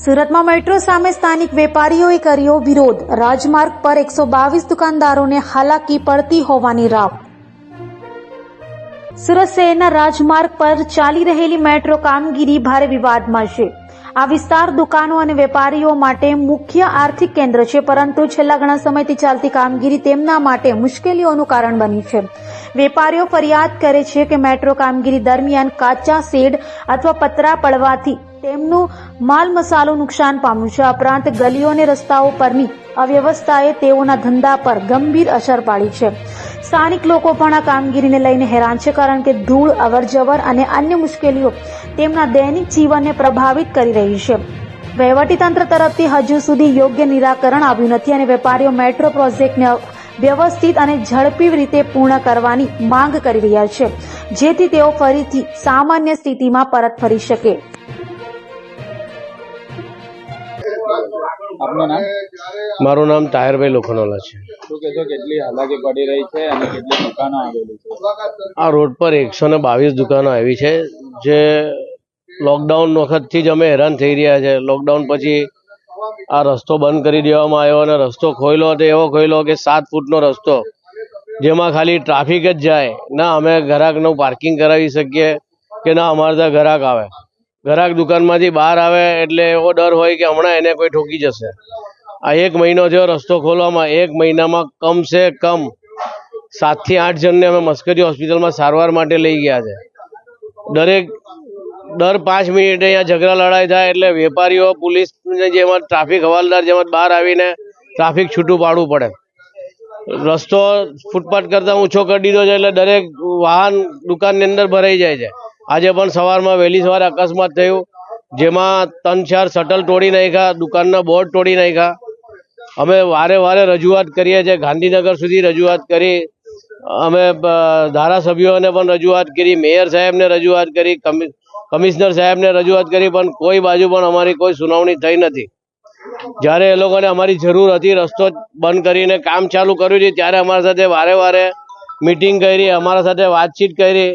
સુરતમાં મેટ્રો સામે સ્થાનિક વેપારીઓએ કર્યો વિરોધ। રાજમાર્ગ પર 122 દુકાનદારોને હાલાકી પડતી હોવાની રાવ। સુરત શહેરના રાજમાર્ગ પર ચાલી રહેલી મેટ્રો કામગીરી ભારે વિવાદમાં છે। આ વિસ્તાર દુકાનો અને વેપારીઓ માટે મુખ્ય આર્થિક કેન્દ્ર છે, પરંતુ છેલ્લા ઘણા સમયથી ચાલતી કામગીરી તેમના માટે મુશ્કેલીઓનું કારણ બની છે। વેપારીઓ ફરિયાદ કરે છે કે મેટ્રો કામગીરી દરમિયાન કાચા શેડ અથવા પતરા પડવાથી તેમનું માલ મસાલો નુકસાન પામ્યું છે। ઉપરાંત ગલીઓ અને રસ્તાઓ પરની અવ્યવસ્થાએ તેઓના ધંધા પર ગંભીર અસર પાડી છે। સ્થાનિક લોકો પણ આ કામગીરીને લઈને હેરાન છે, કારણ કે ધૂળ, અવરજવર અને અન્ય મુશ્કેલીઓ તેમના દૈનિક જીવનને પ્રભાવિત કરી રહી છે। વહીવટીતંત્ર તરફથી હજુ સુધી યોગ્ય નિરાકરણ આવ્યું નથી અને વેપારીઓ મેટ્રો પ્રોજેક્ટને વ્યવસ્થિત અને ઝડપી રીતે પૂર્ણ કરવાની માંગ કરી રહ્યા છે, જેથી તેઓ ફરીથી સામાન્ય સ્થિતિમાં પરત ફરી શકે। આપનું નામ? મારું નામ તાહિરભાઈ લોખંડવાલા છે। શું કહેશો, કેટલી હાલાકી પડી રહી છે અને કેટલી દુકાનો આવેલી છે? આ રોડ પર 122 દુકાનો આવી છે, જે લોકડાઉન વખતથી જ અમે હેરાન થઈ રહ્યા છે। લોકડાઉન પછી આ રસ્તો બંધ કરી દેવામાં આવ્યો અને રસ્તો ખોલ્યો તો એવો ખોલ્યો કે 7 ફૂટનો રસ્તો, જેમાં ખાલી ટ્રાફિક જ જાય, ના અમે ગ્રાહકનું પાર્કિંગ કરાવી શકીએ કે ના અમારે ત્યાં ગ્રાહક આવે। ગ્રાહક દુકાનમાંથી બહાર આવે એટલે એવો ડર હોય કે હમણાં એને કોઈ ઠોકી જશે। આ 1 મહિનો થયો રસ્તો ખોલવામાં। 1 મહિનામાં કમસે કમ 7 થી 8 જણને અમે મસ્કરી હોસ્પિટલમાં સારવાર માટે લઈ ગયા છે। દર 5 મિનિટે અહીંયા ઝઘડા લડાઈ થાય એટલે વેપારીઓ, પોલીસ જેમ ટ્રાફિક હવાલદાર જેમ બહાર આવીને ટ્રાફિક છૂટું પાડવું પડે। રસ્તો ફૂટપાથ કરતાં ઊંચો કરી દીધો છે એટલે દરેક વાહન દુકાનની અંદર ભરાઈ જાય છે। આજે પણ સવારમાં વહેલી સવારે અકસ્માત થયું, જેમાં 3-4 શટલ તોડી નાખ્યા, દુકાનના બોર્ડ તોડી નાખ્યા। અમે વારે રજૂઆત કરીએ છીએ, ગાંધીનગર સુધી રજૂઆત કરી, અમે ધારાસભ્યોને પણ રજૂઆત કરી, મેયર સાહેબને રજૂઆત કરી, કમિશનર સાહેબને રજૂઆત કરી, પણ કોઈ બાજુ પણ અમારી કોઈ સુનાવણી થઈ નથી। જ્યારે એ લોકોને અમારી જરૂર હતી, રસ્તો બંધ કરીને કામ ચાલુ કર્યું છે, ત્યારે અમારા સાથે વારે મિટિંગ કરી, અમારા સાથે વાતચીત કરી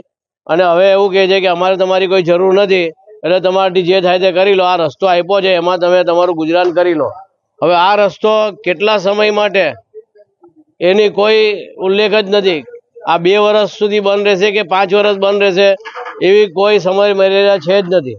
અને હવે એવું કહે છે કે અમારે તમારી કોઈ જરૂર નથી, એટલે તમારાથી જે થાય તે કરી લો। આ રસ્તો આપ્યો છે, એમાં તમે તમારું ગુજરાન કરી લો। હવે આ રસ્તો કેટલા સમય માટે એની કોઈ ઉલ્લેખ જ નથી। આ 2 વર્ષ સુધી બંધ રહેશે કે 5 વર્ષ બંધ રહેશે એવી કોઈ સમય મર્યાદા છે જ નથી।